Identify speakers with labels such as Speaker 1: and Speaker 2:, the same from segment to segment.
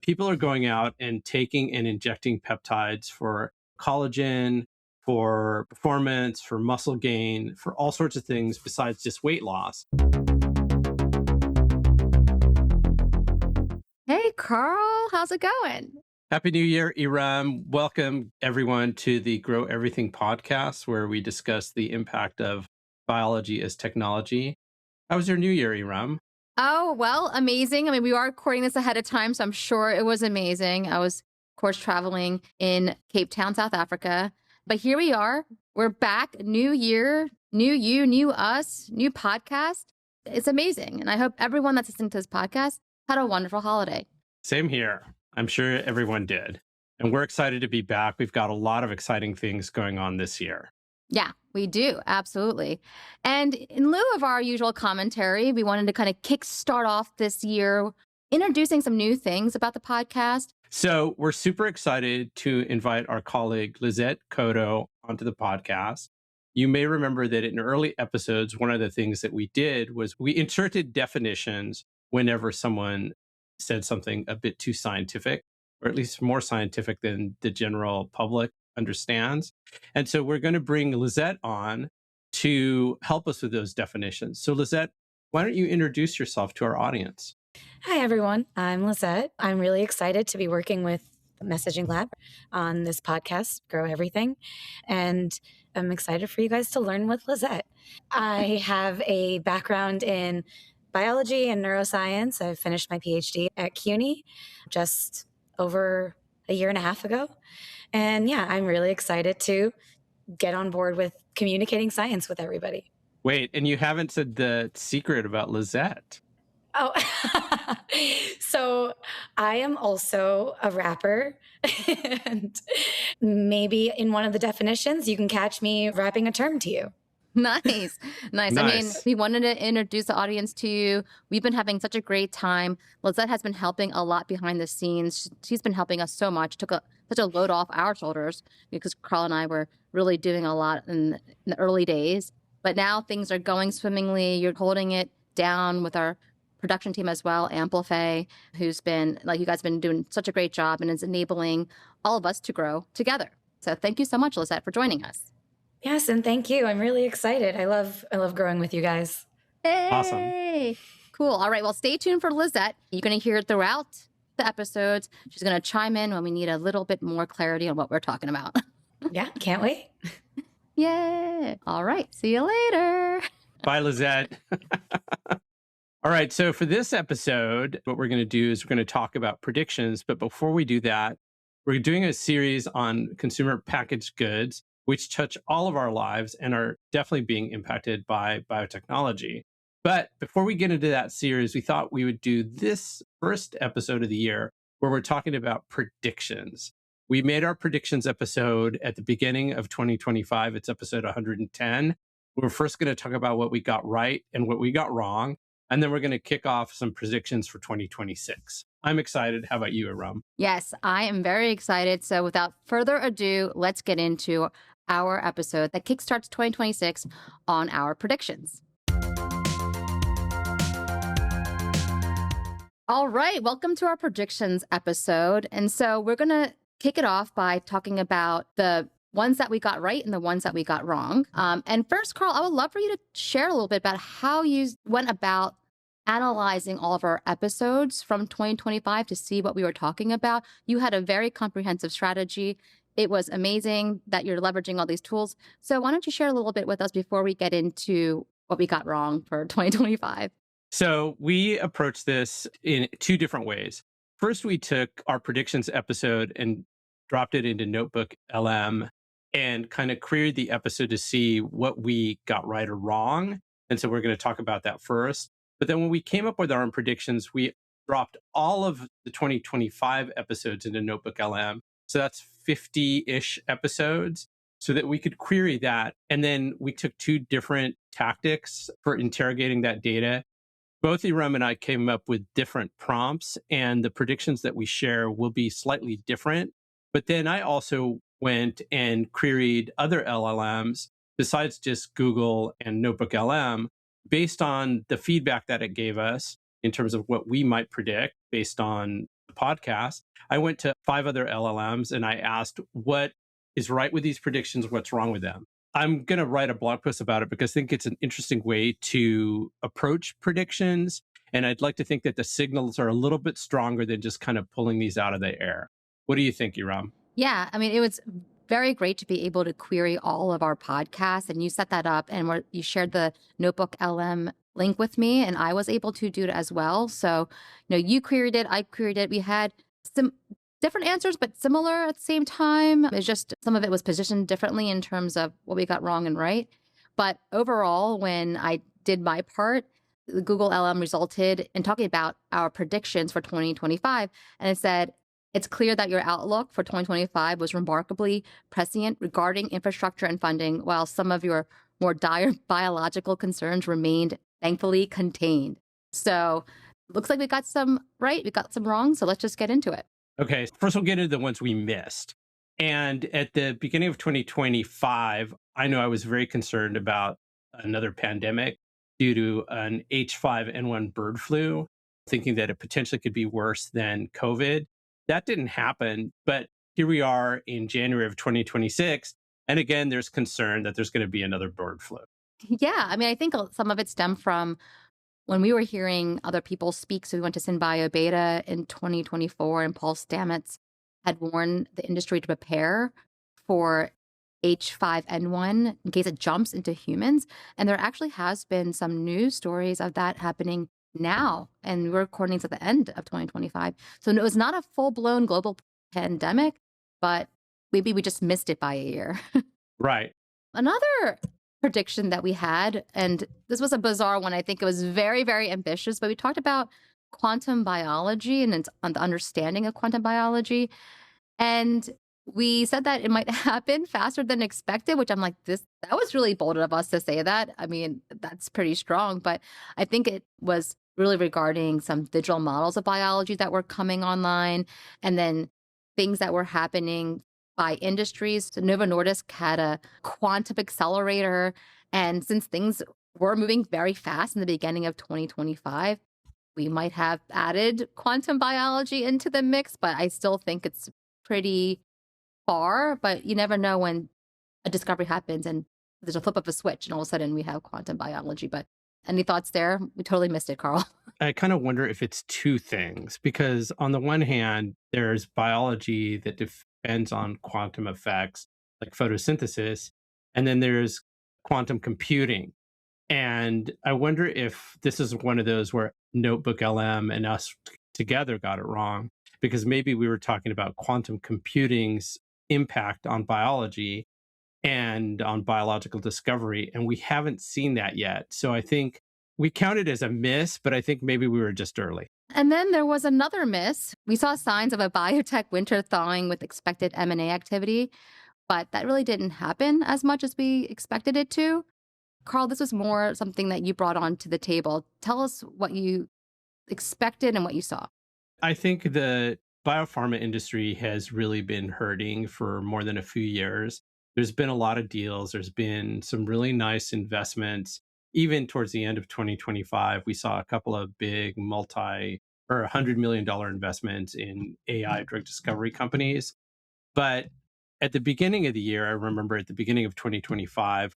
Speaker 1: people are going out and taking and injecting peptides for collagen, for performance, for muscle gain, for all sorts of things besides just weight loss.
Speaker 2: Hey, Karl, how's it going?
Speaker 1: Happy New Year, Erum. Welcome, everyone, to the Grow Everything podcast, where we discuss the impact of biology as technology. How was your New Year, Erum?
Speaker 2: Oh, well, amazing. I mean, we are recording this ahead of time, so I'm sure it was amazing. I was, of course, traveling in Cape Town, South Africa. But here we are. We're back. New year, new you, new us, new podcast. It's amazing. And I hope everyone that's listening to this podcast had a wonderful holiday.
Speaker 1: Same here. I'm sure everyone did. And we're excited to be back. We've got a lot of exciting things going on this year.
Speaker 2: Yeah, we do. Absolutely. And in lieu of our usual commentary, we wanted to kind of kickstart off this year introducing some new things about the podcast.
Speaker 1: So we're super excited to invite our colleague Lizette Couto onto the podcast. You may remember that in early episodes, one of the things that we did was we inserted definitions whenever someone said something a bit too scientific, or at least more scientific than the general public understands. And so we're going to bring Lizette on to help us with those definitions. So Lizette, why don't you introduce yourself to our audience?
Speaker 3: Hi, everyone. I'm Lizette. I'm really excited to be working with Messaging Lab on this podcast, Grow Everything. And I'm excited for you guys to learn with Lizette. I have a background in biology and neuroscience. I finished my PhD at CUNY just over a year and a half ago. And yeah, I'm really excited to get on board with communicating science with everybody.
Speaker 1: Wait, and you haven't said the secret about Lizette.
Speaker 3: Oh, so I am also a rapper. And maybe in one of the definitions, you can catch me rapping a term to you.
Speaker 2: Nice. Nice. I mean, we wanted to introduce the audience to you. We've been having such a great time. Lizette has been helping a lot behind the scenes. She's been helping us so much, took such a load off our shoulders because Karl and I were really doing a lot in the early days. But now things are going swimmingly. You're holding it down with our production team as well, Amplify, who's been, like you guys have been doing such a great job and is enabling all of us to grow together. So thank you so much, Lizette, for joining us.
Speaker 3: Yes, and thank you. I'm really excited. I love growing with you guys.
Speaker 2: Hey!
Speaker 1: Awesome.
Speaker 2: Cool. All right. Well, stay tuned for Lizette. You're going to hear it throughout the episodes. She's going to chime in when we need a little bit more clarity on what we're talking about.
Speaker 3: Yeah, can't wait.
Speaker 2: Yay. All right. See you later.
Speaker 1: Bye, Lizette. All right. So for this episode, what we're going to do is we're going to talk about predictions. But before we do that, we're doing a series on consumer packaged goods, which touch all of our lives and are definitely being impacted by biotechnology. But before we get into that series, we thought we would do this first episode of the year where we're talking about predictions. We made our predictions episode at the beginning of 2025. It's episode 110. We're first going to talk about what we got right and what we got wrong. And then we're going to kick off some predictions for 2026. I'm excited. How about you, Erum?
Speaker 2: Yes, I am very excited. So without further ado, let's get into our episode that kickstarts 2026 on our predictions. All right, welcome to our predictions episode. And so we're going to kick it off by talking about the ones that we got right and the ones that we got wrong. And first, Karl, I would love for you to share a little bit about how you went about analyzing all of our episodes from 2025 to see what we were talking about. You had a very comprehensive strategy. It was amazing that you're leveraging all these tools. So why don't you share a little bit with us before we get into what we got wrong for 2025?
Speaker 1: So we approached this in two different ways. First, we took our predictions episode and dropped it into Notebook LM and kind of queried the episode to see what we got right or wrong. And so we're going to talk about that first. But then when we came up with our own predictions, we dropped all of the 2025 episodes into Notebook LM. So that's 50-ish episodes so that we could query that. And then we took two different tactics for interrogating that data. Both Erum and I came up with different prompts, and the predictions that we share will be slightly different. But then I also went and queried other LLMs besides just Google and Notebook LM based on the feedback that it gave us in terms of what we might predict based on podcast, I went to 5 other LLMs and I asked, what is right with these predictions? What's wrong with them? I'm going to write a blog post about it because I think it's an interesting way to approach predictions. And I'd like to think that the signals are a little bit stronger than just kind of pulling these out of the air. What do you think, Erum?
Speaker 2: Yeah, I mean, it was very great to be able to query all of our podcasts, and you set that up, and you shared the Notebook LM link with me, and I was able to do it as well. So, you queried it, I queried it. We had some different answers, but similar at the same time. It's just some of it was positioned differently in terms of what we got wrong and right. But overall, when I did my part, the Google LM resulted in talking about our predictions for 2025, and it said, it's clear that your outlook for 2025 was remarkably prescient regarding infrastructure and funding, while some of your more dire biological concerns remained thankfully contained. So looks like we got some right, we got some wrong. So let's just get into it.
Speaker 1: Okay, first we'll get into the ones we missed. And at the beginning of 2025, I know I was very concerned about another pandemic due to an H5N1 bird flu, thinking that it potentially could be worse than COVID. That didn't happen, but here we are in January of 2026. And again, there's concern that there's going to be another bird flu.
Speaker 2: Yeah, I mean, I think some of it stemmed from when we were hearing other people speak. So we went to SynBio Beta in 2024, and Paul Stamets had warned the industry to prepare for H5N1 in case it jumps into humans. And there actually has been some news stories of that happening now, and we're recording this at the end of 2025. So it was not a full-blown global pandemic, but maybe we just missed it by a year.
Speaker 1: Right.
Speaker 2: Another prediction that we had, and this was a bizarre one, I think it was very, very ambitious, but we talked about quantum biology and the understanding of quantum biology. And we said that it might happen faster than expected, which I'm like, that was really bold of us to say that. I mean, that's pretty strong, but I think it was really regarding some digital models of biology that were coming online, and then things that were happening by industries. So Novo Nordisk had a quantum accelerator, and since things were moving very fast in the beginning of 2025, we might have added quantum biology into the mix, but I still think it's pretty far. But you never know when a discovery happens and there's a flip of a switch and all of a sudden we have quantum biology. But any thoughts there? We totally missed it, Karl.
Speaker 1: I kind of wonder if it's two things, because on the one hand, there's biology that depends on quantum effects like photosynthesis, and then there's quantum computing. And I wonder if this is one of those where Notebook LM and us together got it wrong, because maybe we were talking about quantum computing's impact on biology and on biological discovery, and we haven't seen that yet. So I think we count it as a miss, but I think maybe we were just early.
Speaker 2: And then there was another miss. We saw signs of a biotech winter thawing with expected M&A activity, but that really didn't happen as much as we expected it to. Karl, this was more something that you brought onto the table. Tell us what you expected and what you saw.
Speaker 1: I think the biopharma industry has really been hurting for more than a few years. There's been a lot of deals. There's been some really nice investments. Even towards the end of 2025, we saw a couple of big $100 million investments in AI drug discovery companies. But at the beginning of the year, I remember at the beginning of 2025,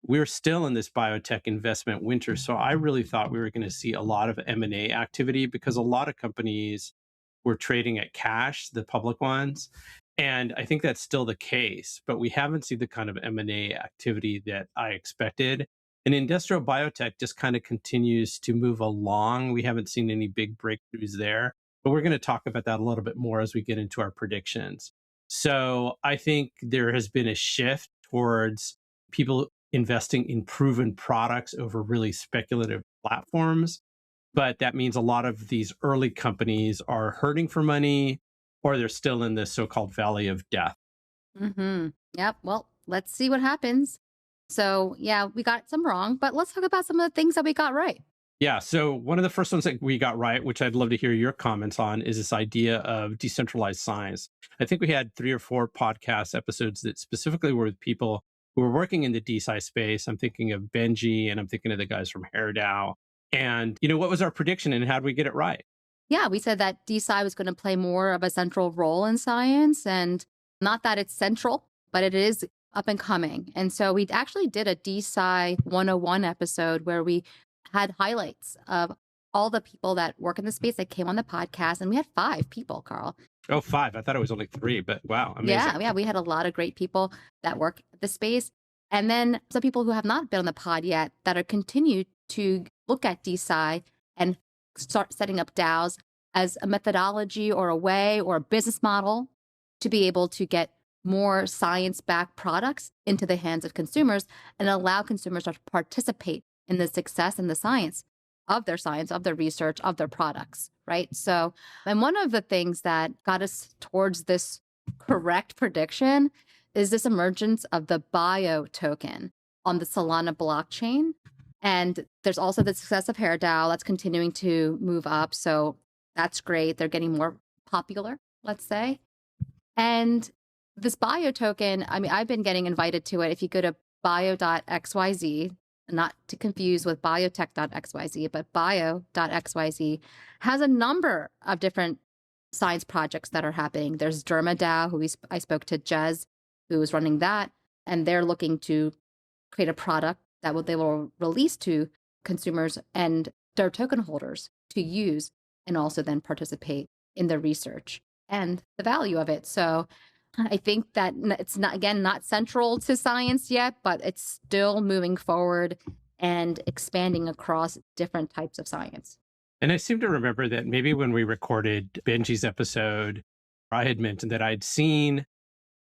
Speaker 1: we're still in this biotech investment winter. So I really thought we were going to see a lot of M&A activity because a lot of companies were trading at cash, the public ones. And I think that's still the case, but we haven't seen the kind of M&A activity that I expected. And industrial biotech just kind of continues to move along. We haven't seen any big breakthroughs there, but we're going to talk about that a little bit more as we get into our predictions. So I think there has been a shift towards people investing in proven products over really speculative platforms. But that means a lot of these early companies are hurting for money, or they're still in the so-called valley of death.
Speaker 2: Yep. Well, let's see what happens. So yeah, we got some wrong, but let's talk about some of the things that we got right.
Speaker 1: Yeah. So one of the first ones that we got right, which I'd love to hear your comments on, is this idea of decentralized science. I think we had 3 or 4 podcast episodes that specifically were with people who were working in the DeSci space. I'm thinking of Benji, and I'm thinking of the guys from HairDAO. And, what was our prediction and how did we get it right?
Speaker 2: Yeah, we said that DeSci was going to play more of a central role in science, and not that it's central, but it is up and coming. And so we actually did a DeSci 101 episode where we had highlights of all the people that work in the space that came on the podcast. And we had 5 people, Carl.
Speaker 1: Oh, 5. I thought it was only 3, but wow, amazing.
Speaker 2: Yeah, we had a lot of great people that work at the space. And then some people who have not been on the pod yet that are continue to look at DeSci and start setting up DAOs as a methodology or a way or a business model to be able to get more science-backed products into the hands of consumers and allow consumers to participate in the success and the science, of their research, of their products, right? So, and one of the things that got us towards this correct prediction is this emergence of the bio token on the Solana blockchain. And there's also the success of HairDAO that's continuing to move up. So that's great. They're getting more popular, let's say. And this bio token, I mean, I've been getting invited to it. If you go to bio.xyz, not to confuse with biotech.xyz, but bio.xyz has a number of different science projects that are happening. There's DermaDAO, I spoke to Jez, who is running that, and they're looking to create a product that they will release to consumers and their token holders to use and also then participate in the research and the value of it. So I think that it's not, again, not central to science yet, but it's still moving forward and expanding across different types of science.
Speaker 1: And I seem to remember that maybe when we recorded Benji's episode, I had mentioned that I'd seen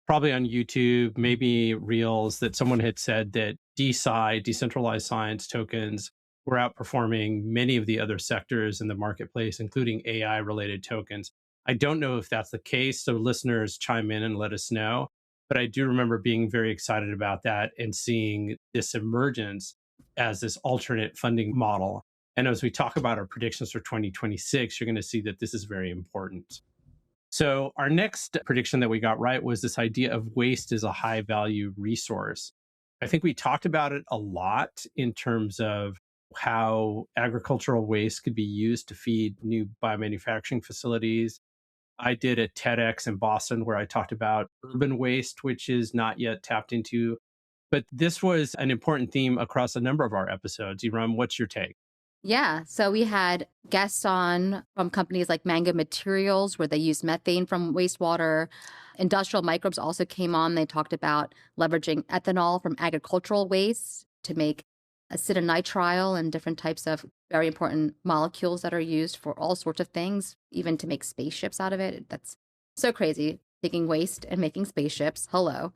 Speaker 1: probably on YouTube, maybe Reels, that someone had said that DeSci, decentralized science tokens, were outperforming many of the other sectors in the marketplace, including AI-related tokens. I don't know if that's the case, so listeners chime in and let us know. But I do remember being very excited about that and seeing this emergence as this alternate funding model. And as we talk about our predictions for 2026, you're going to see that this is very important. So our next prediction that we got right was this idea of waste as a high value resource. I think we talked about it a lot in terms of how agricultural waste could be used to feed new biomanufacturing facilities. I did a TEDx in Boston where I talked about urban waste, which is not yet tapped into. But this was an important theme across a number of our episodes. Erum, what's your take?
Speaker 2: Yeah. So we had guests on from companies like Mango Materials, where they use methane from wastewater. Industrial Microbes also came on. They talked about leveraging ethanol from agricultural waste to make acetonitrile and different types of very important molecules that are used for all sorts of things, even to make spaceships out of it. That's so crazy, taking waste and making spaceships. Hello.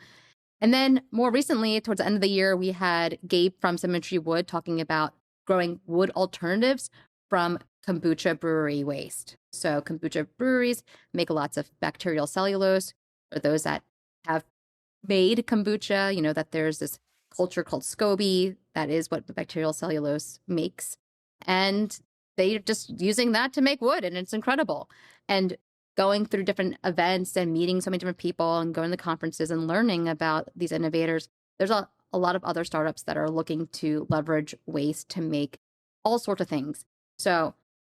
Speaker 2: And then more recently, towards the end of the year, we had Gabe from Symmetry Wood talking about growing wood alternatives from kombucha brewery waste. So kombucha breweries make lots of bacterial cellulose. For those that have made kombucha, you know that there's this culture called SCOBY. That is what the bacterial cellulose makes. And they're just using that to make wood, and it's incredible. And going through different events and meeting so many different people and going to conferences and learning about these innovators, there's a lot of other startups that are looking to leverage waste to make all sorts of things. So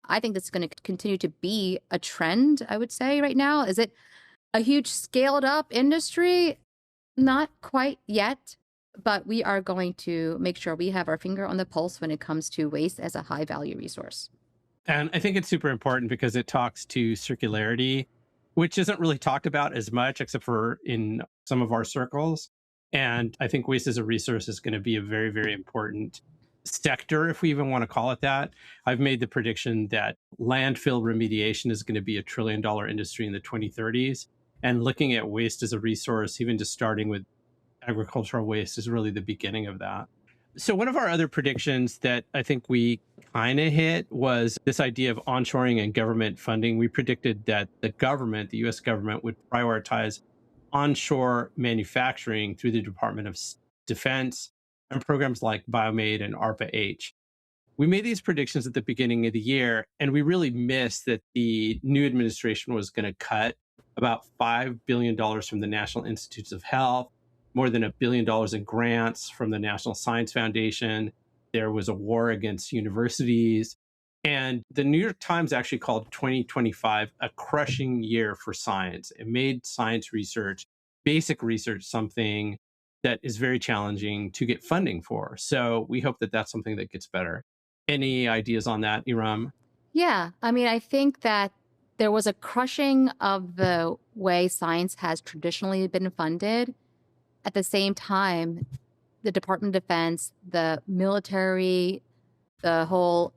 Speaker 2: I think this is going to continue to be a trend, I would say right now. Is it a huge scaled up industry? Not quite yet, but we are going to make sure we have our finger on the pulse when it comes to waste as a high value resource.
Speaker 1: And I think it's super important because it talks to circularity, which isn't really talked about as much, except for in some of our circles. And I think waste as a resource is going to be a very, very important sector, if we even want to call it that. I've made the prediction that landfill remediation is going to be a $1 trillion industry in the 2030s. And looking at waste as a resource, even just starting with agricultural waste, is really the beginning of that. So one of our other predictions that I think we kind of hit was this idea of onshoring and government funding. We predicted that the US government, would prioritize onshore manufacturing through the Department of Defense and programs like Biomade and ARPA-H. We made these predictions at the beginning of the year, and we really missed that the new administration was going to cut about $5 billion from the National Institutes of Health, more than $1 billion in grants from the National Science Foundation. There was a war against universities. And the New York Times actually called 2025 a crushing year for science. It made science research, basic research, something that is very challenging to get funding for. So we hope that that's something that gets better. Any ideas on that, Erum?
Speaker 2: Yeah, I mean, I think that there was a crushing of the way science has traditionally been funded. At the same time, the Department of Defense, the military, the whole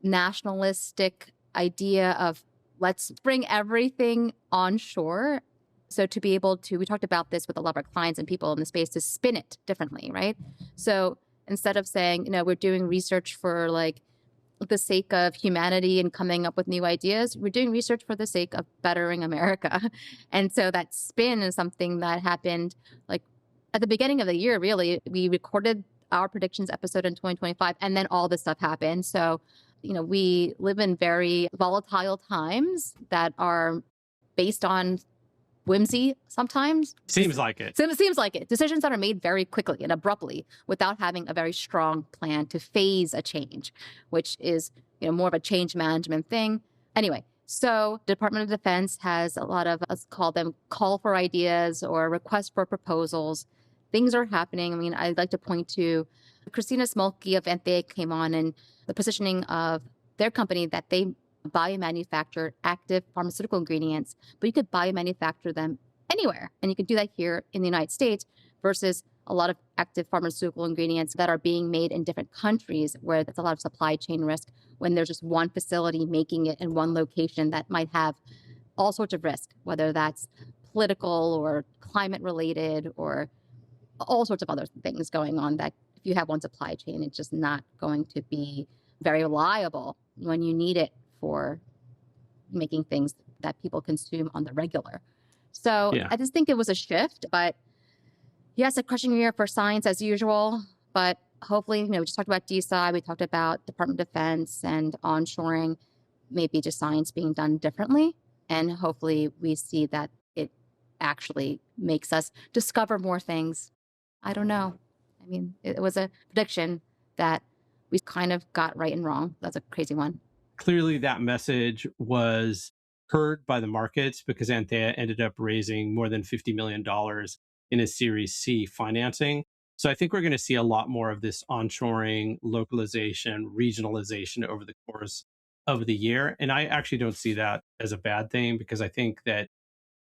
Speaker 2: nationalistic idea of let's bring everything onshore. So to be able to, we talked about this with a lot of our clients and people in the space, to spin it differently, right? So instead of saying, we're doing research for like the sake of humanity and coming up with new ideas, we're doing research for the sake of bettering America. And so that spin is something that happened like at the beginning of the year, really. We recorded our predictions episode in 2025, and then all this stuff happened. So, we live in very volatile times that are based on whimsy sometimes.
Speaker 1: Seems like it.
Speaker 2: Seems like it. Decisions that are made very quickly and abruptly without having a very strong plan to phase a change, which is, more of a change management thing. Anyway, so Department of Defense has a lot of, let's call them call for ideas or request for proposals. Things are happening. I mean, I'd like to point to Christina Smolke of Anthea came on, and the positioning of their company that they biomanufacture active pharmaceutical ingredients, but you could biomanufacture them anywhere. And you can do that here in the United States versus a lot of active pharmaceutical ingredients that are being made in different countries where there's a lot of supply chain risk when there's just one facility making it in one location that might have all sorts of risk, whether that's political or climate related or all sorts of other things going on, that if you have one supply chain, it's just not going to be very reliable when you need it for making things that people consume on the regular. So
Speaker 1: Yeah.
Speaker 2: I just think it was a shift, but yes, a crushing year for science as usual, but hopefully, we just talked about DeSci, we talked about Department of Defense and onshoring, maybe just science being done differently. And hopefully we see that it actually makes us discover more things. I don't know. I mean, it was a prediction that we kind of got right and wrong. That's a crazy one.
Speaker 1: Clearly that message was heard by the markets because Anthea ended up raising more than $50 million in a Series C financing. So I think we're going to see a lot more of this onshoring, localization, regionalization over the course of the year. And I actually don't see that as a bad thing, because I think that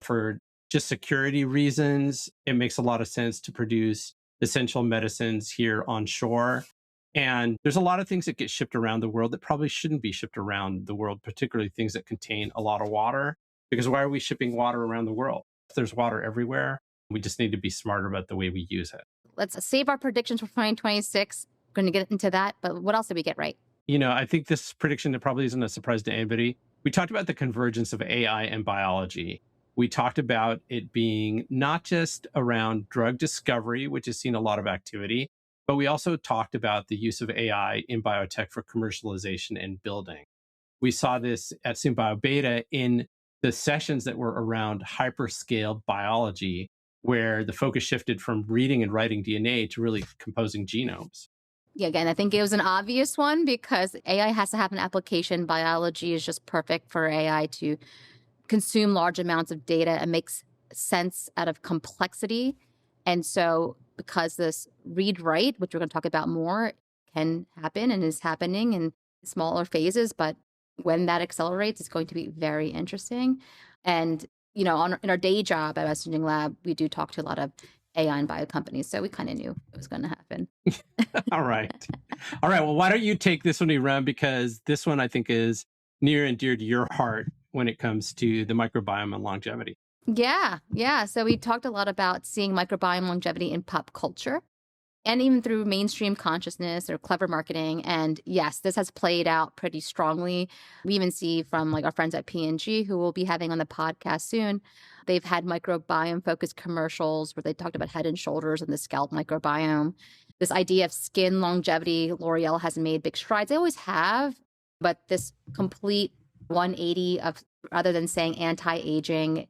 Speaker 1: for just security reasons, it makes a lot of sense to produce essential medicines here on shore. And there's a lot of things that get shipped around the world that probably shouldn't be shipped around the world, particularly things that contain a lot of water. Because why are we shipping water around the world? If there's water everywhere, we just need to be smarter about the way we use it.
Speaker 2: Let's save our predictions for 2026. We're going to get into that. But what else did we get right?
Speaker 1: I think this prediction that probably isn't a surprise to anybody. We talked about the convergence of AI and biology. We talked about it being not just around drug discovery, which has seen a lot of activity, but we also talked about the use of AI in biotech for commercialization and building. We saw this at Synbio Beta in the sessions that were around hyperscale biology, where the focus shifted from reading and writing DNA to really composing genomes.
Speaker 2: Yeah, again, I think it was an obvious one because AI has to have an application. Biology is just perfect for AI to consume large amounts of data and makes sense out of complexity. And so because this read-write, which we're going to talk about more, can happen and is happening in smaller phases, but when that accelerates, it's going to be very interesting. And, in our day job at Messaging Lab, we do talk to a lot of AI and bio companies. So we kind of knew it was going to happen.
Speaker 1: All right. Well, why don't you take this one, Erum, because this one I think is near and dear to your heart when it comes to the microbiome and longevity.
Speaker 2: Yeah. So we talked a lot about seeing microbiome longevity in pop culture and even through mainstream consciousness or clever marketing. And yes, this has played out pretty strongly. We even see from our friends at P&G, who we'll be having on the podcast soon, they've had microbiome-focused commercials where they talked about Head and Shoulders and the scalp microbiome. This idea of skin longevity, L'Oreal has made big strides. They always have, but this complete 180 of, rather than saying anti-aging,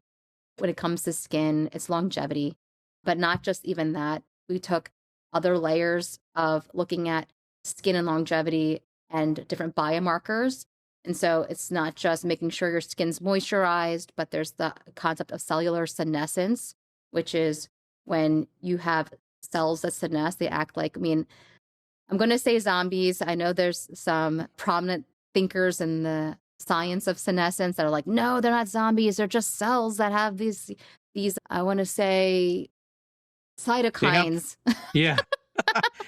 Speaker 2: when it comes to skin, it's longevity. But not just even that. We took other layers of looking at skin and longevity and different biomarkers. And so it's not just making sure your skin's moisturized, but there's the concept of cellular senescence, which is when you have cells that senesce, they act like, I'm going to say zombies. I know there's some prominent thinkers in the science of senescence that are like, no, they're not zombies. They're just cells that have these, I want to say, cytokines.
Speaker 1: Yeah.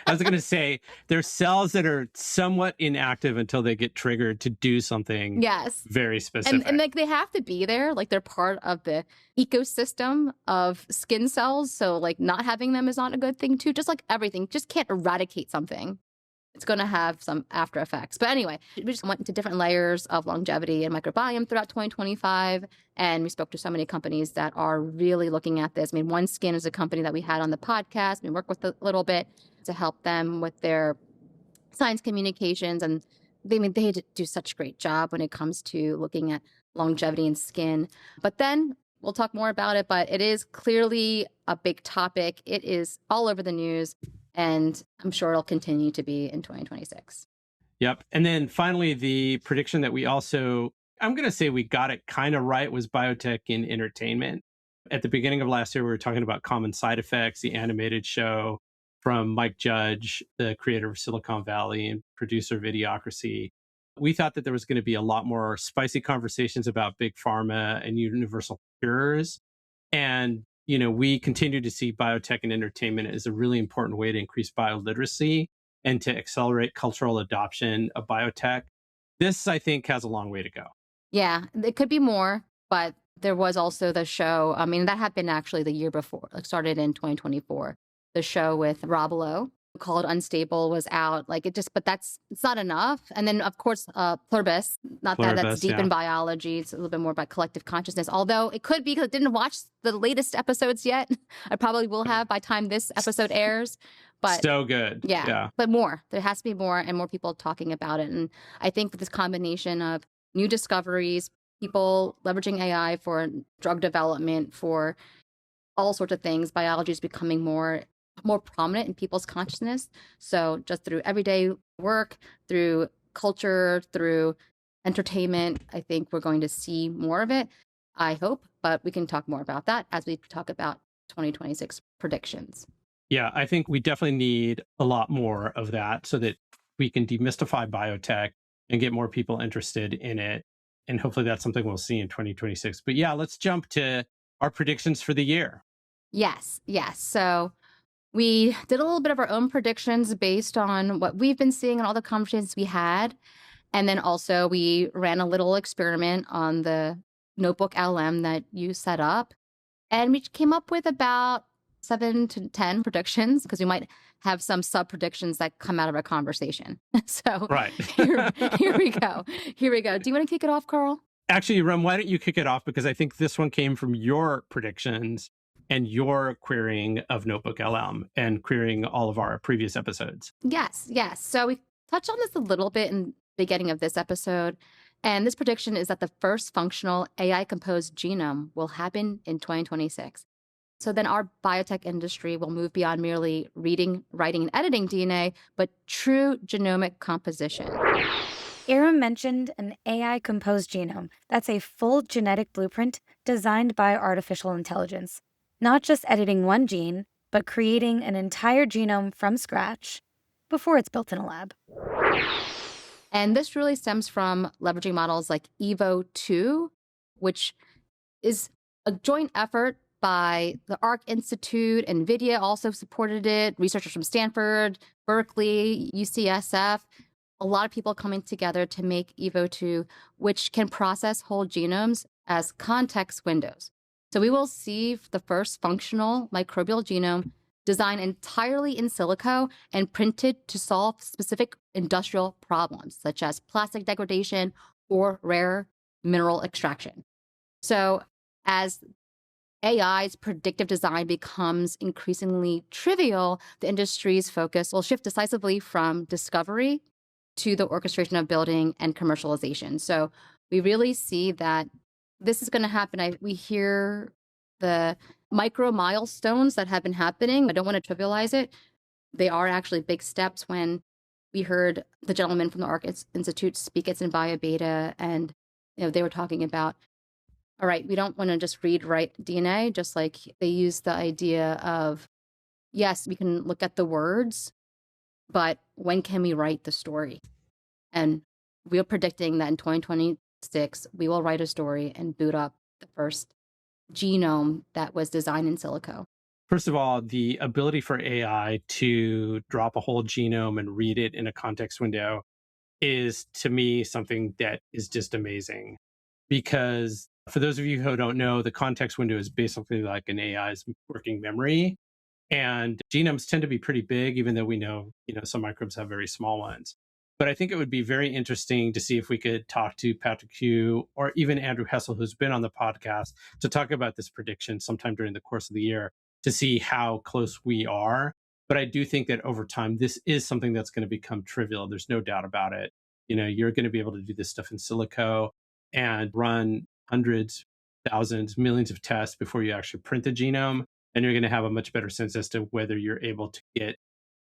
Speaker 1: I was going to say there's cells that are somewhat inactive until they get triggered to do something very specific.
Speaker 2: And like they have to be there, like they're part of the ecosystem of skin cells. So like not having them is not a good thing too. Just like everything, just can't eradicate something. It's going to have some after effects. But anyway, we just went into different layers of longevity and microbiome throughout 2025. And we spoke to so many companies that are really looking at this. OneSkin is a company that we had on the podcast. We worked with a little bit to help them with their science communications. And they do such a great job when it comes to looking at longevity and skin. But then we'll talk more about it. But it is clearly a big topic. It is all over the news. And I'm sure it'll continue to be in 2026.
Speaker 1: Yep. And then finally, the prediction that we also, I'm going to say we got it kind of right, was biotech in entertainment. At the beginning of last year, we were talking about Common Side Effects, the animated show from Mike Judge, the creator of Silicon Valley and producer of Idiocracy. We thought that there was going to be a lot more spicy conversations about big pharma and universal cures. And we continue to see biotech and entertainment as a really important way to increase bioliteracy and to accelerate cultural adoption of biotech. This, I think, has a long way to go.
Speaker 2: Yeah, it could be more, but there was also the show. That happened actually the year before, like started in 2024. The show with Rob Lowe called Unstable was out. But it's not enough. And then, of course, Pluribus, not that that's deep in biology. It's a little bit more about collective consciousness, although it could be because I didn't watch the latest episodes yet. I probably will have by the time this episode airs. But
Speaker 1: so good.
Speaker 2: Yeah. But more. There has to be more and more people talking about it. And I think with this combination of new discoveries, people leveraging AI for drug development, for all sorts of things, biology is becoming more prominent in people's consciousness. So just through everyday work, through culture, through entertainment, I think we're going to see more of it. I hope, but we can talk more about that as we talk about 2026 predictions.
Speaker 1: Yeah, I think we definitely need a lot more of that so that we can demystify biotech and get more people interested in it. And hopefully that's something we'll see in 2026. But yeah, let's jump to our predictions for the year.
Speaker 2: Yes. So we did a little bit of our own predictions based on what we've been seeing and all the conversations we had. And then also we ran a little experiment on the notebook LM that you set up. And we came up with about 7 to 10 predictions because we might have some sub predictions that come out of our conversation. So
Speaker 1: right.
Speaker 2: here we go. Do you want to kick it off, Karl?
Speaker 1: Actually, Rem, why don't you kick it off? Because I think this one came from your predictions and your querying of Notebook LM and querying all of our previous episodes.
Speaker 2: Yes. So we touched on this a little bit in the beginning of this episode. And this prediction is that the first functional AI-composed genome will happen in 2026. So then our biotech industry will move beyond merely reading, writing, and editing DNA, but true genomic composition.
Speaker 3: Erum mentioned an AI-composed genome. That's a full genetic blueprint designed by artificial intelligence. Not just editing one gene, but creating an entire genome from scratch before it's built in a lab.
Speaker 2: And this really stems from leveraging models like EVO2, which is a joint effort by the ARC Institute. NVIDIA also supported it. Researchers from Stanford, Berkeley, UCSF, a lot of people coming together to make EVO2, which can process whole genomes as context windows. So we will see the first functional microbial genome designed entirely in silico and printed to solve specific industrial problems, such as plastic degradation or rare mineral extraction. So as AI's predictive design becomes increasingly trivial, the industry's focus will shift decisively from discovery to the orchestration of building and commercialization. So we really see that this is going to happen. We hear the micro milestones that have been happening. I don't want to trivialize it. They are actually big steps when We heard the gentleman from the Arc Institute speak at BioBeta, and they were talking about, all right, we don't want to just write DNA, just like they use the idea of, yes, we can look at the words, but when can we write the story? And we are predicting that in 2026, we will write a story and boot up the first genome that was designed in silico.
Speaker 1: First of all, the ability for AI to drop a whole genome and read it in a context window is, to me, something that is just amazing. Because for those of you who don't know, the context window is basically like an AI's working memory. And genomes tend to be pretty big, even though we know, some microbes have very small ones. But I think it would be very interesting to see if we could talk to Patrick Hugh or even Andrew Hessel, who's been on the podcast, to talk about this prediction sometime during the course of the year to see how close we are. But I do think that over time, this is something that's going to become trivial. There's no doubt about it. You're going to be able to do this stuff in silico and run hundreds, thousands, millions of tests before you actually print the genome. And you're going to have a much better sense as to whether you're able to get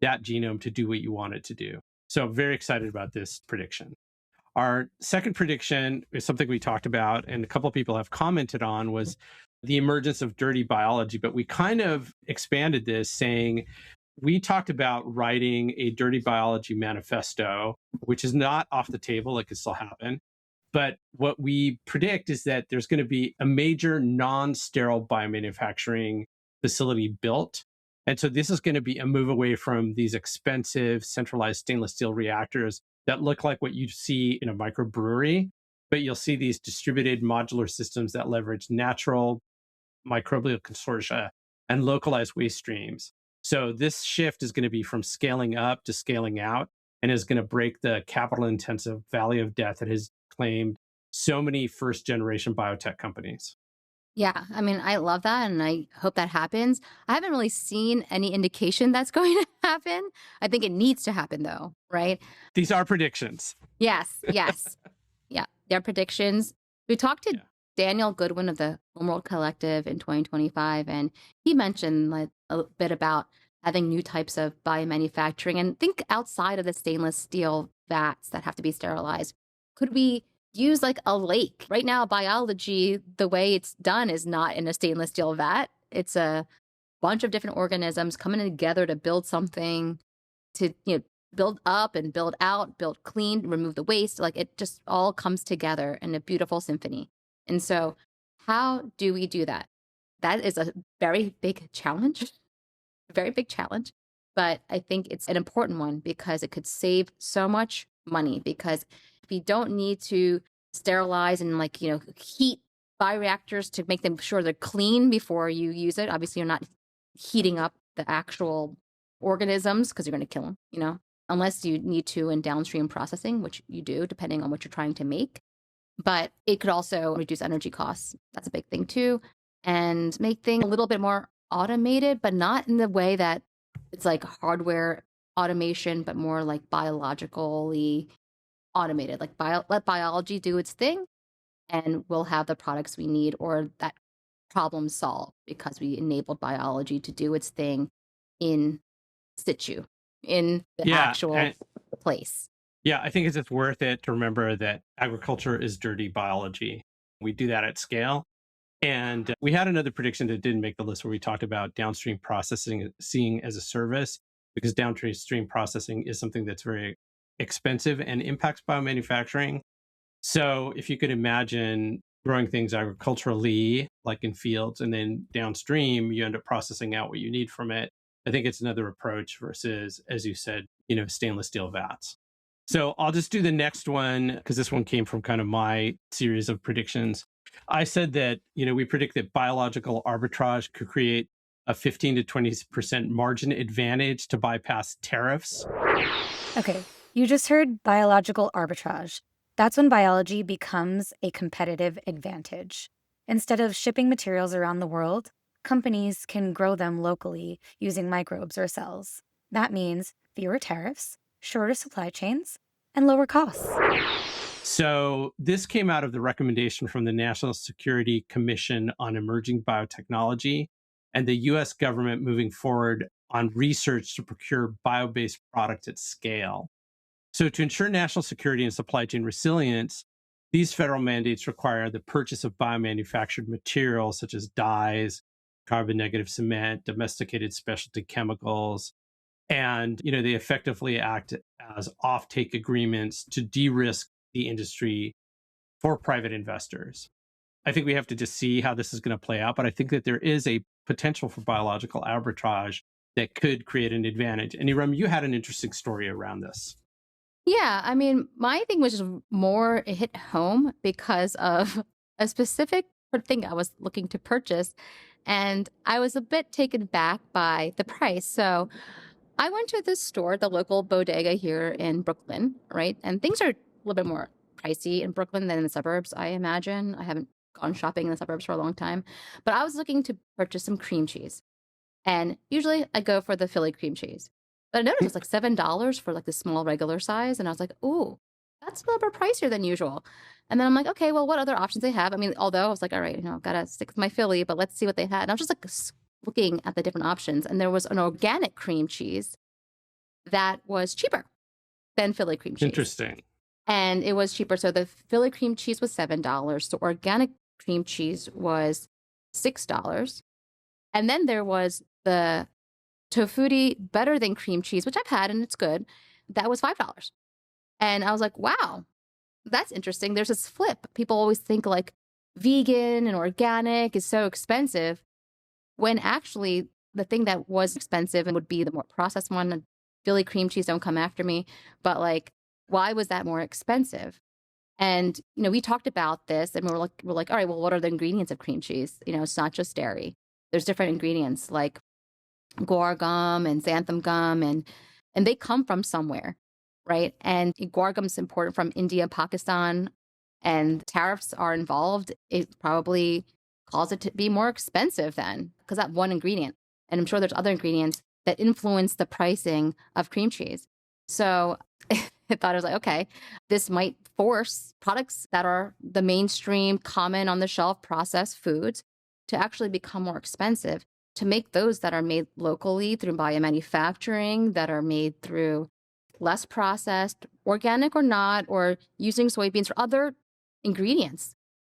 Speaker 1: that genome to do what you want it to do. So I'm very excited about this prediction. Our second prediction is something we talked about and a couple of people have commented on, was the emergence of dirty biology. But we kind of expanded this, saying we talked about writing a dirty biology manifesto, which is not off the table. It could still happen. But what we predict is that there's going to be a major non-sterile biomanufacturing facility built. And so this is going to be a move away from these expensive centralized stainless steel reactors that look like what you see in a microbrewery, but you'll see these distributed modular systems that leverage natural microbial consortia and localized waste streams. So this shift is going to be from scaling up to scaling out, and is going to break the capital intensive valley of death that has claimed so many first generation biotech companies.
Speaker 2: Yeah, I mean, I love that, and I hope that happens. I haven't really seen any indication that's going to happen. I think it needs to happen, though, right?
Speaker 1: These are predictions.
Speaker 2: Yes, yes. Yeah, they're predictions. We talked to Daniel Goodwin of the Homeworld Collective in 2025, and he mentioned like a bit about having new types of biomanufacturing, and think outside of the stainless steel vats that have to be sterilized. Could we use like a lake? Right now, biology, the way it's done is not in a stainless steel vat. It's a bunch of different organisms coming together to build something, to build up and build out, build clean, remove the waste. Like it just all comes together in a beautiful symphony. And so how do we do that? That is a very big challenge, a very big challenge. But I think it's an important one because it could save so much money. Because if you don't need to sterilize and heat bioreactors to make them sure they're clean before you use it, obviously you're not heating up the actual organisms because you're going to kill them, unless you need to in downstream processing, which you do depending on what you're trying to make. But it could also reduce energy costs. That's a big thing too. And make things a little bit more automated, but not in the way that it's like hardware automation, but more like biologically automated. Like let biology do its thing, and we'll have the products we need, or that problem solved because we enabled biology to do its thing in situ, in the actual place.
Speaker 1: Yeah, I think it's just worth it to remember that agriculture is dirty biology. We do that at scale. And we had another prediction that didn't make the list where we talked about downstream processing, seeing as a service, because downstream processing is something that's very expensive and impacts biomanufacturing. So if you could imagine growing things agriculturally, like in fields, and then downstream, you end up processing out what you need from it. I think it's another approach versus, as you said, stainless steel vats. So I'll just do the next one because this one came from kind of my series of predictions. I said that, we predict that biological arbitrage could create a 15 to 20% margin advantage to bypass tariffs.
Speaker 3: Okay, you just heard biological arbitrage. That's when biology becomes a competitive advantage. Instead of shipping materials around the world, companies can grow them locally using microbes or cells. That means fewer tariffs, shorter supply chains, and lower costs.
Speaker 1: So this came out of the recommendation from the National Security Commission on Emerging Biotechnology and the US government moving forward on research to procure bio-based products at scale. So to ensure national security and supply chain resilience, these federal mandates require the purchase of biomanufactured materials such as dyes, carbon negative cement, domesticated specialty chemicals, and they effectively act as offtake agreements to de-risk the industry for private investors. I think we have to just see how this is going to play out, but I think that there is a potential for biological arbitrage that could create an advantage. And Erum, you had an interesting story around this.
Speaker 2: Yeah, I mean, my thing was just more, it hit home because of a specific thing I was looking to purchase. And I was a bit taken back by the price. So I went to this store, the local bodega here in Brooklyn, right? And things are a little bit more pricey in Brooklyn than in the suburbs, I imagine. I haven't gone shopping in the suburbs for a long time. But I was looking to purchase some cream cheese. And usually I go for the Philly cream cheese. But I noticed it was like $7 for like the small regular size. And I was like, ooh, that's a little bit pricier than usual. And then I'm like, okay, well, what other options they have? I mean, although I was like, all right, I've got to stick with my Philly, but let's see what they had. And I was just like looking at the different options. And there was an organic cream cheese that was cheaper than Philly cream cheese.
Speaker 1: Interesting.
Speaker 2: And it was cheaper. So the Philly cream cheese was $7. So organic cream cheese was $6. And then there was the tofutti better than cream cheese, which I've had and it's good. That was $5. And I was like, wow, that's interesting. There's this flip. People always think like vegan and organic is so expensive, when actually the thing that was expensive and would be the more processed one, and Philly cream cheese, don't come after me, but like, why was that more expensive? And, we talked about this and we're like, all right, well, what are the ingredients of cream cheese? It's not just dairy. There's different ingredients like guar gum and xanthan gum, and they come from somewhere, right? And guar gum is important from India, Pakistan, and tariffs are involved. It probably caused it to be more expensive then because that one ingredient. And I'm sure there's other ingredients that influence the pricing of cream cheese. So I thought, I was like, okay, this might force products that are the mainstream, common on the shelf processed foods to actually become more expensive, to make those that are made locally through biomanufacturing, that are made through less processed, organic or not, or using soybeans or other ingredients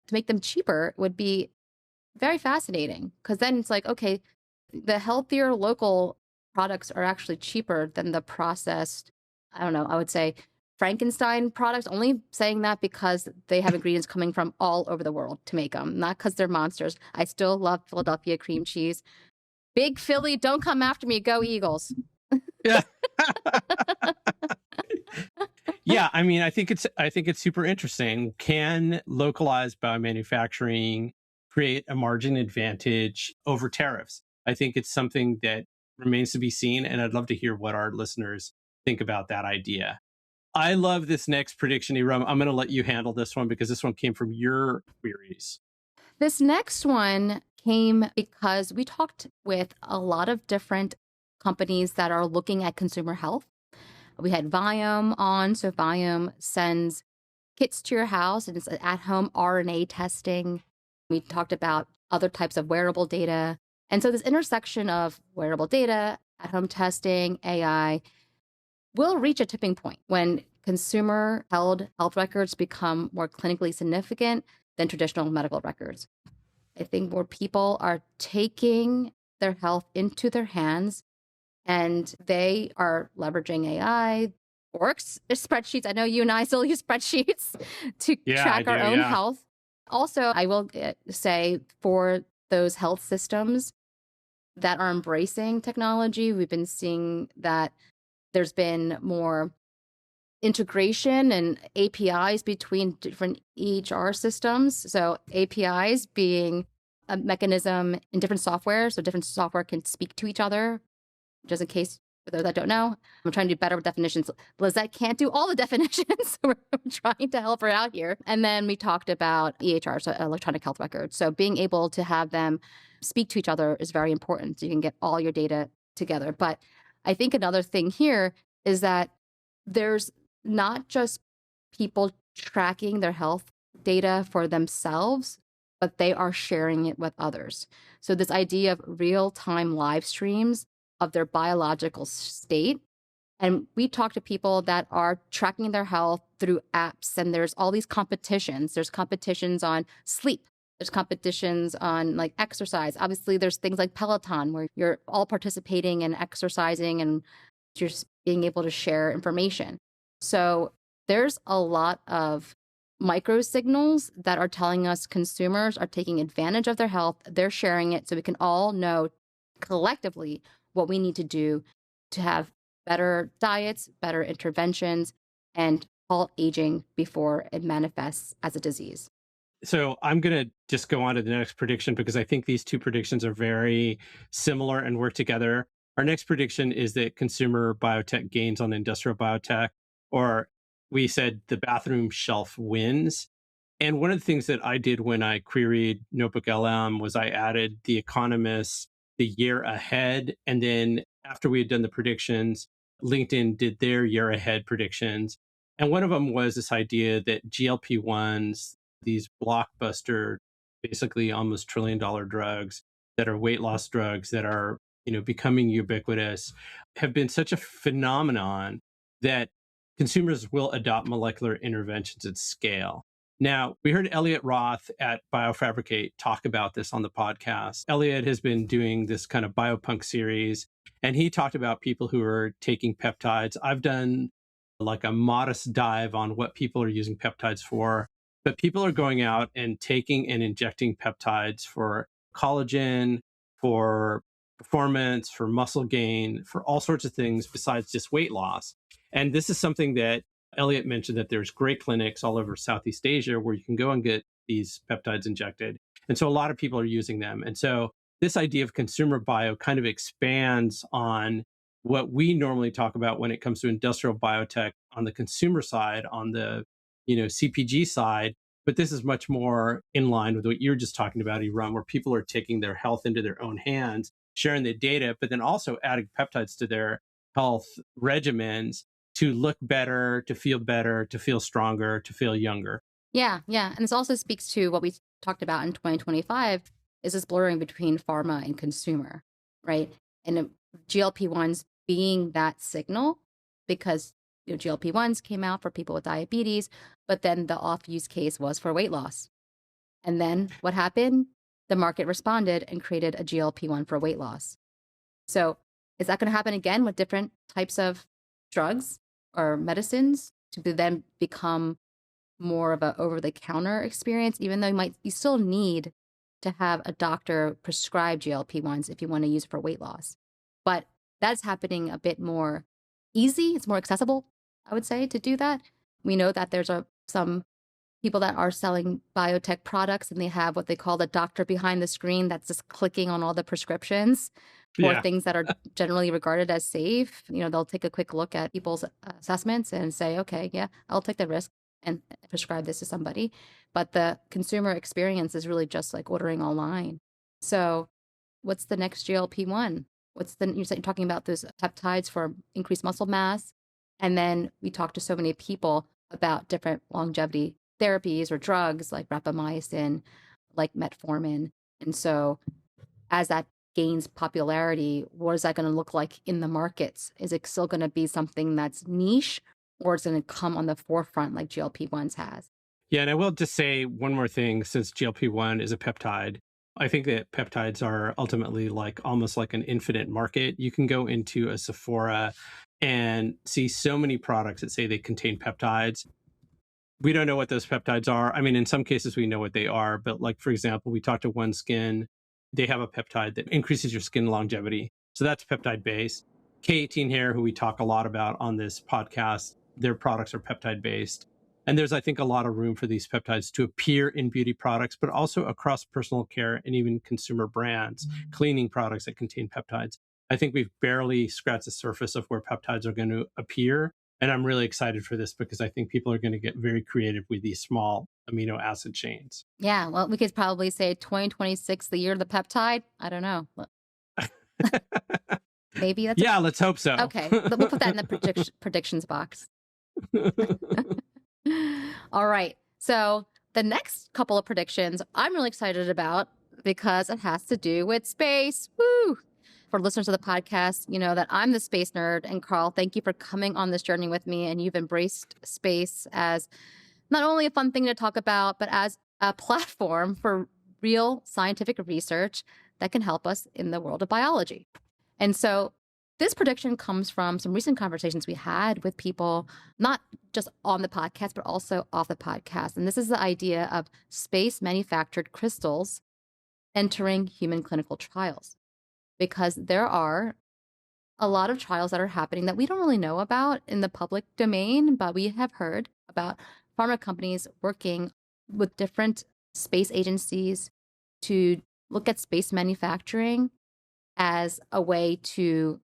Speaker 2: to make them cheaper would be very fascinating. Because then it's like, okay, the healthier local products are actually cheaper than the processed, I don't know, I would say Frankenstein products, only saying that because they have ingredients coming from all over the world to make them, not because they're monsters. I still love Philadelphia cream cheese. Big Philly, don't come after me. Go Eagles.
Speaker 1: Yeah. Yeah, I mean, I think it's super interesting. Can localized biomanufacturing create a margin advantage over tariffs? I think it's something that remains to be seen, and I'd love to hear what our listeners think about that idea. I love this next prediction, Erum. I'm going to let you handle this one because this one came from your queries.
Speaker 2: This next one came because we talked with a lot of different companies that are looking at consumer health. We had Biome on. So Biome sends kits to your house and it's at-home RNA testing. We talked about other types of wearable data. And so this intersection of wearable data, at-home testing, AI, will reach a tipping point when consumer-held health records become more clinically significant than traditional medical records. I think more people are taking their health into their hands and they are leveraging AI or spreadsheets. I know you and I still use spreadsheets to track our own health. Also, I will say for those health systems that are embracing technology, we've been seeing that there's been more integration and APIs between different EHR systems. So APIs being a mechanism in different software, so different software can speak to each other. Just in case, for those that don't know, I'm trying to do better with definitions. Lizette can't do all the definitions. So we're trying to help her out here. And then we talked about EHR, so electronic health records. So being able to have them speak to each other is very important so you can get all your data together. But I think another thing here is that there's not just people tracking their health data for themselves, but they are sharing it with others. So this idea of real-time live streams of their biological state And we talk to people that are tracking their health through apps, and there's all these competitions. There's competitions on sleep. There's competitions on like exercise. Obviously, there's things like Peloton where you're all participating and exercising and you're just being able to share information. So there's a lot of micro signals that are telling us consumers are taking advantage of their health. They're sharing it so we can all know collectively what we need to do to have better diets, better interventions, and halt aging before it manifests as a disease.
Speaker 1: So I'm going to just go on to the next prediction because I think these two predictions are very similar and work together. Our next prediction is that consumer biotech gains on industrial biotech, or we said the bathroom shelf wins. And one of the things that I did when I queried Notebook LM was I added the economists the year ahead. And then after we had done the predictions, LinkedIn did their year ahead predictions. And one of them was this idea that GLP-1s, these blockbuster, basically almost $1 trillion drugs that are weight loss drugs that are, becoming ubiquitous, have been such a phenomenon that consumers will adopt molecular interventions at scale. Now, we heard Elliot Roth at Biofabricate talk about this on the podcast. Elliot has been doing this kind of biopunk series, and he talked about people who are taking peptides. I've done like a modest dive on what people are using peptides for, but people are going out and taking and injecting peptides for collagen, for performance, for muscle gain, for all sorts of things besides just weight loss. And this is something that Elliot mentioned, that there's great clinics all over Southeast Asia where you can go and get these peptides injected. And so a lot of people are using them. And so this idea of consumer bio kind of expands on what we normally talk about when it comes to industrial biotech on the consumer side, on the CPG side. But this is much more in line with what you're just talking about, Erum, where people are taking their health into their own hands, sharing the data, but then also adding peptides to their health regimens to look better, to feel stronger, to feel younger.
Speaker 2: Yeah. And this also speaks to what we talked about in 2025 is this blurring between pharma and consumer, right? And GLP-1s being that signal because GLP-1s came out for people with diabetes, but then the off-use case was for weight loss. And then what happened? The market responded and created a GLP-1 for weight loss. So is that going to happen again with different types of drugs or medicines to then become more of an over-the-counter experience, even though you still need to have a doctor prescribe GLP-1s if you want to use it for weight loss. But that's happening a bit more easy. It's more accessible, I would say, to do that. We know that there's some people that are selling biotech products and they have what they call the doctor behind the screen that's just clicking on all the prescriptions for things that are generally regarded as safe. They'll take a quick look at people's assessments and say, okay, yeah, I'll take the risk and prescribe this to somebody. But the consumer experience is really just like ordering online. So what's the next GLP-1? You're talking about those peptides for increased muscle mass. And then we talked to so many people about different longevity therapies or drugs like rapamycin, like metformin. And so as that gains popularity, what is that going to look like in the markets? Is it still going to be something that's niche, or is it going to come on the forefront like GLP-1s has?
Speaker 1: Yeah, and I will just say one more thing, since GLP-1 is a peptide. I think that peptides are ultimately almost like an infinite market. You can go into a Sephora and see so many products that say they contain peptides. We don't know what those peptides are. I mean, in some cases we know what they are, but for example, we talked to OneSkin. They have a peptide that increases your skin longevity. So that's peptide based. K18 Hair, who we talk a lot about on this podcast, their products are peptide based. And there's, I think, a lot of room for these peptides to appear in beauty products, but also across personal care and even consumer brands, cleaning products that contain peptides. I think we've barely scratched the surface of where peptides are going to appear. And I'm really excited for this because I think people are going to get very creative with these small amino acid chains.
Speaker 2: Yeah, well, we could probably say 2026, the year of the peptide. I don't know. Maybe that's
Speaker 1: let's hope so.
Speaker 2: Okay, we'll put that in the predictions box. All right. So the next couple of predictions I'm really excited about because it has to do with space. Woo! For listeners of the podcast, you know that I'm the space nerd. And Karl, thank you for coming on this journey with me. And you've embraced space as not only a fun thing to talk about, but as a platform for real scientific research that can help us in the world of biology. And so this prediction comes from some recent conversations we had with people, not just on the podcast, but also off the podcast. And this is the idea of space manufactured crystals entering human clinical trials, because there are a lot of trials that are happening that we don't really know about in the public domain, but we have heard about pharma companies working with different space agencies to look at space manufacturing as a way to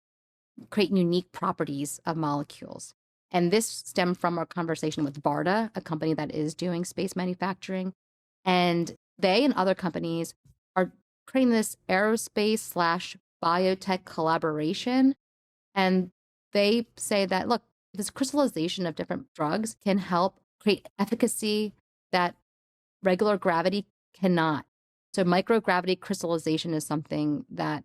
Speaker 2: create unique properties of molecules. And this stemmed from our conversation with BARDA, a company that is doing space manufacturing. And they and other companies are creating this aerospace / biotech collaboration. And they say that, look, this crystallization of different drugs can help create efficacy that regular gravity cannot. So microgravity crystallization is something that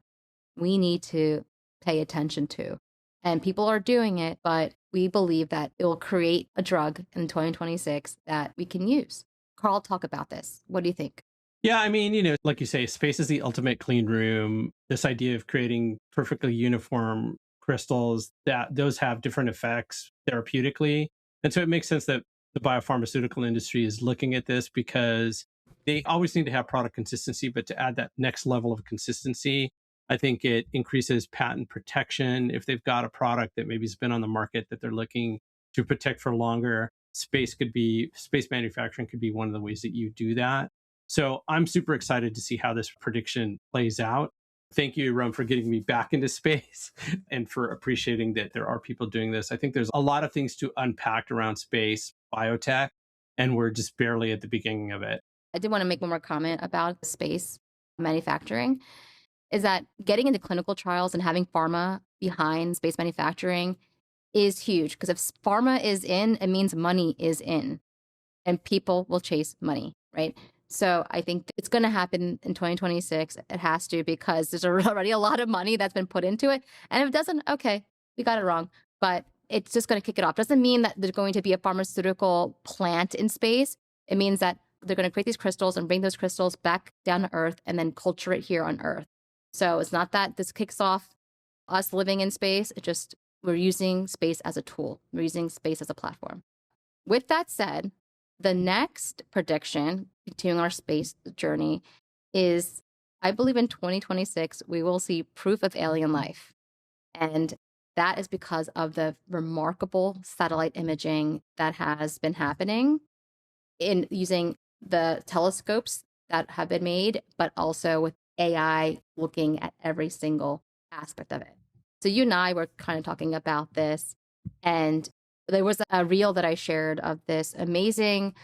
Speaker 2: we need to pay attention to. And people are doing it, but we believe that it will create a drug in 2026 that we can use. Karl, talk about this. What do you think?
Speaker 1: Yeah, I mean, like you say, space is the ultimate clean room. This idea of creating perfectly uniform crystals, that those have different effects therapeutically. And so it makes sense that the biopharmaceutical industry is looking at this, because they always need to have product consistency, but to add that next level of consistency, I think it increases patent protection. If they've got a product that maybe has been on the market that they're looking to protect for longer, space manufacturing could be one of the ways that you do that. So I'm super excited to see how this prediction plays out. Thank you, Erum, for getting me back into space and for appreciating that there are people doing this. I think there's a lot of things to unpack around space, biotech, and we're just barely at the beginning of it.
Speaker 2: I did want to make one more comment about space manufacturing, is that getting into clinical trials and having pharma behind space manufacturing is huge, because if pharma is in, it means money is in, and people will chase money, right? So I think it's going to happen in 2026. It has to, because there's already a lot of money that's been put into it. And if it doesn't, okay, we got it wrong. But it's just going to kick it off. Doesn't mean that there's going to be a pharmaceutical plant in space. It means that they're going to create these crystals and bring those crystals back down to Earth and then culture it here on Earth. So it's not that this kicks off us living in space. It just, we're using space as a tool. We're using space as a platform. With that said, the next prediction, continuing our space journey, is I believe in 2026, we will see proof of alien life. And that is because of the remarkable satellite imaging that has been happening in using the telescopes that have been made, but also with AI looking at every single aspect of it. So you and I were kind of talking about this, and there was a reel that I shared of this amazing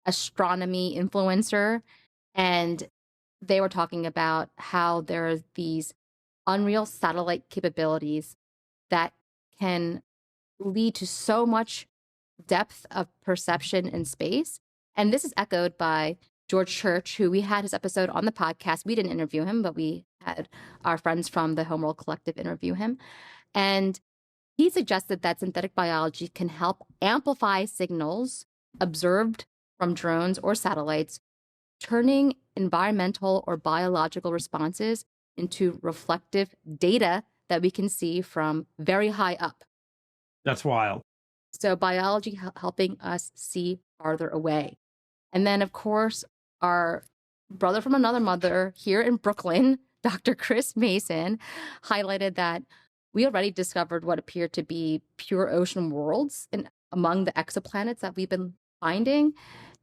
Speaker 2: astronomy influencer, and they were talking about how there are these unreal satellite capabilities that can lead to so much depth of perception in space. And this is echoed by George Church, who we had his episode on the podcast. We didn't interview him, but we had our friends from the Homeworld Collective interview him. And he suggested that synthetic biology can help amplify signals observed from drones or satellites, turning environmental or biological responses into reflective data that we can see from very high up.
Speaker 1: That's wild.
Speaker 2: So biology helping us see farther away. And then, of course, our brother from another mother here in Brooklyn, Dr. Chris Mason, highlighted that we already discovered what appeared to be pure ocean worlds among the exoplanets that we've been finding.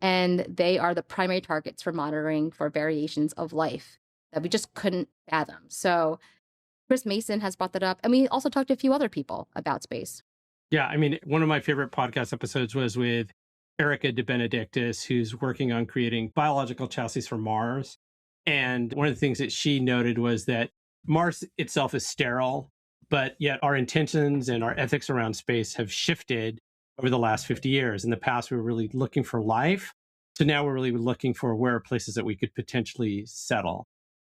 Speaker 2: And they are the primary targets for monitoring for variations of life that we just couldn't fathom. So Chris Mason has brought that up. And we also talked to a few other people about space.
Speaker 1: Yeah, I mean, one of my favorite podcast episodes was with Erica De Benedictis, who's working on creating biological chassis for Mars. And one of the things that she noted was that Mars itself is sterile, but yet our intentions and our ethics around space have shifted over the last 50 years. In the past, we were really looking for life. So now we're really looking for where are places that we could potentially settle.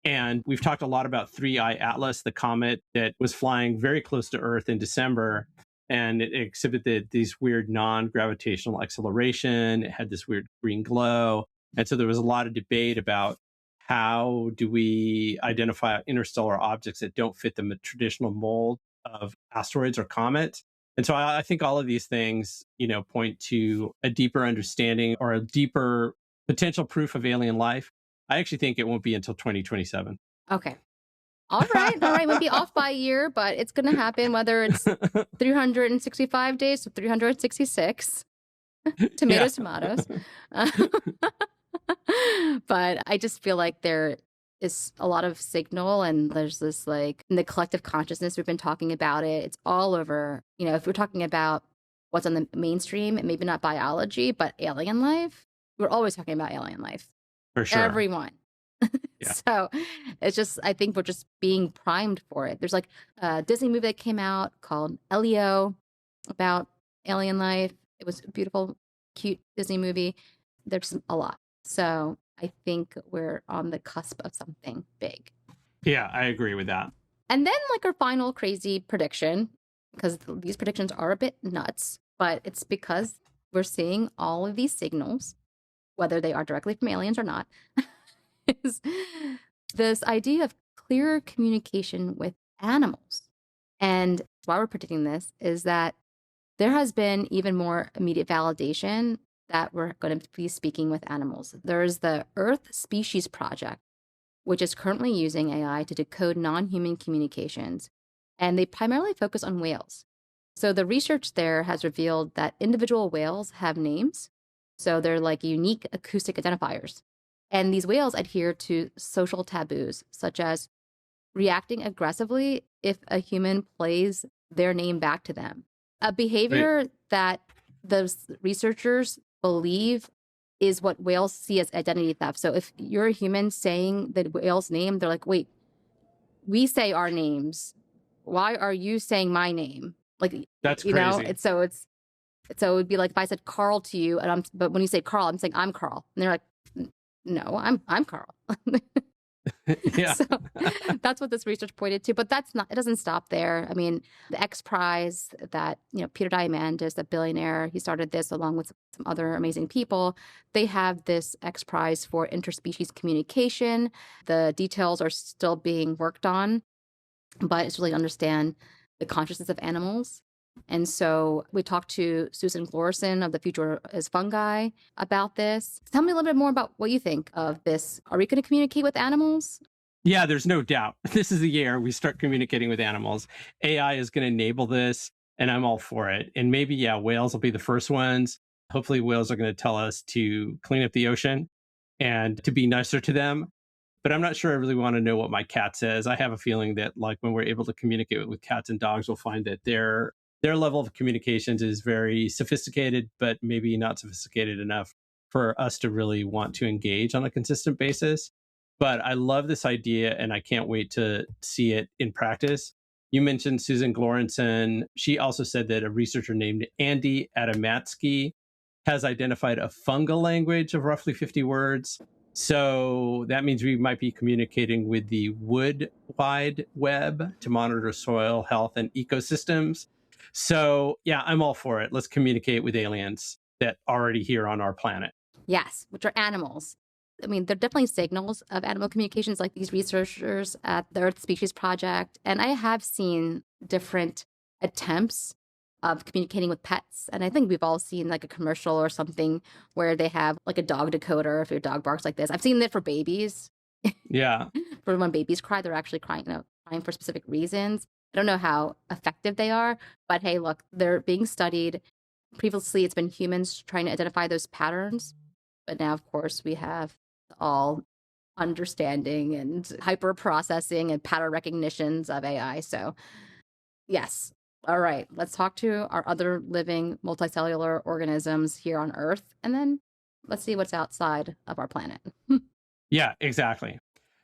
Speaker 1: And we've talked a lot about 3I Atlas, the comet that was flying very close to Earth in December. And it exhibited these weird non-gravitational acceleration. It had this weird green glow. And so there was a lot of debate about how do we identify interstellar objects that don't fit the traditional mold of asteroids or comets. And so I think all of these things, point to a deeper understanding or a deeper potential proof of alien life. I actually think it won't be until 2027.
Speaker 2: Okay. All right. We'll be off by a year, but it's going to happen, whether it's 365 days to 366. Tomatoes. But I just feel like there is a lot of signal, and there's this like in the collective consciousness, we've been talking about it. It's all over. If we're talking about what's on the mainstream, maybe not biology, but alien life, we're always talking about alien life.
Speaker 1: For sure.
Speaker 2: Everyone. Yeah. So it's just, I think we're just being primed for it. There's like a Disney movie that came out called Elio about alien life. It was a beautiful, cute Disney movie. There's a lot. So I think we're on the cusp of something big.
Speaker 1: Yeah, I agree with that.
Speaker 2: And then like our final crazy prediction, because these predictions are a bit nuts, but it's because we're seeing all of these signals, whether they are directly from aliens or not, is this idea of clearer communication with animals. And why we're predicting this is that there has been even more immediate validation that we're going to be speaking with animals. There's the Earth Species Project, which is currently using AI to decode non-human communications. And they primarily focus on whales. So the research there has revealed that individual whales have names. So they're like unique acoustic identifiers. And these whales adhere to social taboos, such as reacting aggressively if a human plays their name back to them. A behavior that those researchers believe is what whales see as identity theft. So if you're a human saying the whale's name, they're like, wait, we say our names. Why are you saying my name? Like,
Speaker 1: that's crazy.
Speaker 2: So it would be like if I said Karl to you, but when you say Karl, I'm saying I'm Karl, and they're like, no, I'm Karl.
Speaker 1: Yeah.
Speaker 2: So that's what this research pointed to, but it doesn't stop there. I mean, the X Prize that, Peter Diamandis, the billionaire, he started this along with some other amazing people. They have this X Prize for interspecies communication. The details are still being worked on, but it's really to understand the consciousness of animals. And so we talked to Susan Glorison of The Future is Fungi about this. Tell me a little bit more about what you think of this. Are we going to communicate with animals?
Speaker 1: Yeah, there's no doubt. This is the year we start communicating with animals. AI is going to enable this, and I'm all for it. And maybe, whales will be the first ones. Hopefully whales are going to tell us to clean up the ocean and to be nicer to them. But I'm not sure I really want to know what my cat says. I have a feeling that like when we're able to communicate with cats and dogs, we'll find that their level of communications is very sophisticated, but maybe not sophisticated enough for us to really want to engage on a consistent basis. But I love this idea, and I can't wait to see it in practice. You mentioned Susan Glorison. She also said that a researcher named Andy Adamatsky has identified a fungal language of roughly 50 words. So that means we might be communicating with the wood wide web to monitor soil health and ecosystems. So yeah, I'm all for it. Let's communicate with aliens that are already here on our planet.
Speaker 2: Yes, which are animals. I mean, there are definitely signals of animal communications, like these researchers at the Earth Species Project. And I have seen different attempts of communicating with pets. And I think we've all seen like a commercial or something where they have like a dog decoder if your dog barks like this. I've seen it for babies.
Speaker 1: Yeah.
Speaker 2: For when babies cry, they're actually crying, crying for specific reasons. I don't know how effective they are, but hey, look, they're being studied. Previously, it's been humans trying to identify those patterns. But now, of course, we have all understanding and hyper processing and pattern recognitions of AI. So yes. All right. Let's talk to our other living multicellular organisms here on Earth. And then let's see what's outside of our planet.
Speaker 1: Yeah, exactly.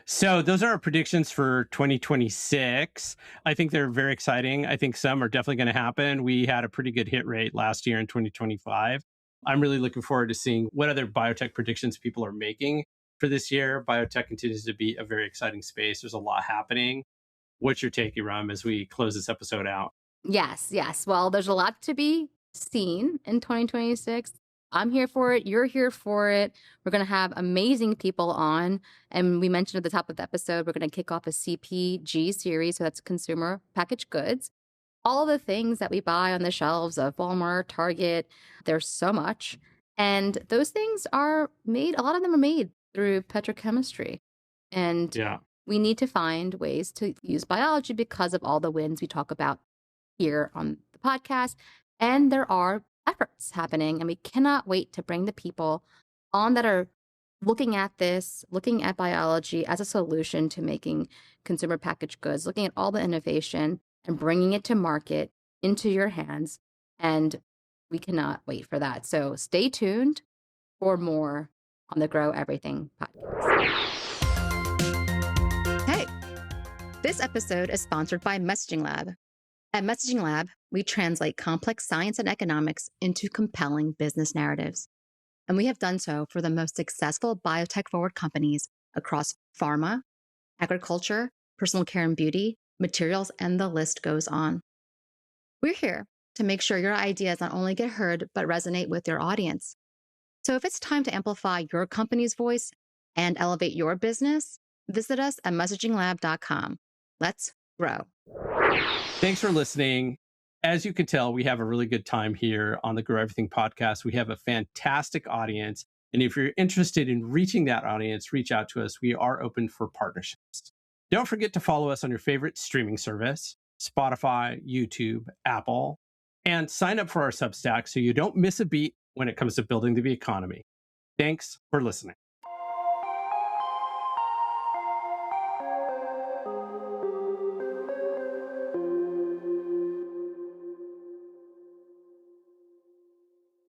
Speaker 1: So those are our predictions for 2026. I think they're very exciting. I think some are definitely going to happen. We had a pretty good hit rate last year in 2025. I'm really looking forward to seeing what other biotech predictions people are making for this year. Biotech continues to be a very exciting space. There's a lot happening. What's your take, Erum, as we close this episode out?
Speaker 2: Yes, yes. Well, there's a lot to be seen in 2026. I'm here for it. You're here for it. We're going to have amazing people on. And we mentioned at the top of the episode, we're going to kick off a CPG series. So that's consumer packaged goods. All the things that we buy on the shelves of Walmart, Target, there's so much. And those things are made, a lot of them are made through petrochemistry. And we need to find ways to use biology because of all the wins we talk about here on the podcast. And there are efforts happening, and we cannot wait to bring the people on that are looking at this, looking at biology as a solution to making consumer packaged goods, looking at all the innovation and bringing it to market into your hands. And we cannot wait for that. So stay tuned for more on the Grow Everything podcast. Hey, this episode is sponsored by Messaging Lab. At Messaging Lab, we translate complex science and economics into compelling business narratives. And we have done so for the most successful biotech-forward companies across pharma, agriculture, personal care and beauty, materials, and the list goes on. We're here to make sure your ideas not only get heard, but resonate with your audience. So if it's time to amplify your company's voice and elevate your business, visit us at messaginglab.com. Let's grow.
Speaker 1: Thanks for listening. As you can tell, we have a really good time here on the Grow Everything podcast. We have a fantastic audience. And if you're interested in reaching that audience, reach out to us. We are open for partnerships. Don't forget to follow us on your favorite streaming service, Spotify, YouTube, Apple, and sign up for our Substack so you don't miss a beat when it comes to building the economy. Thanks for listening.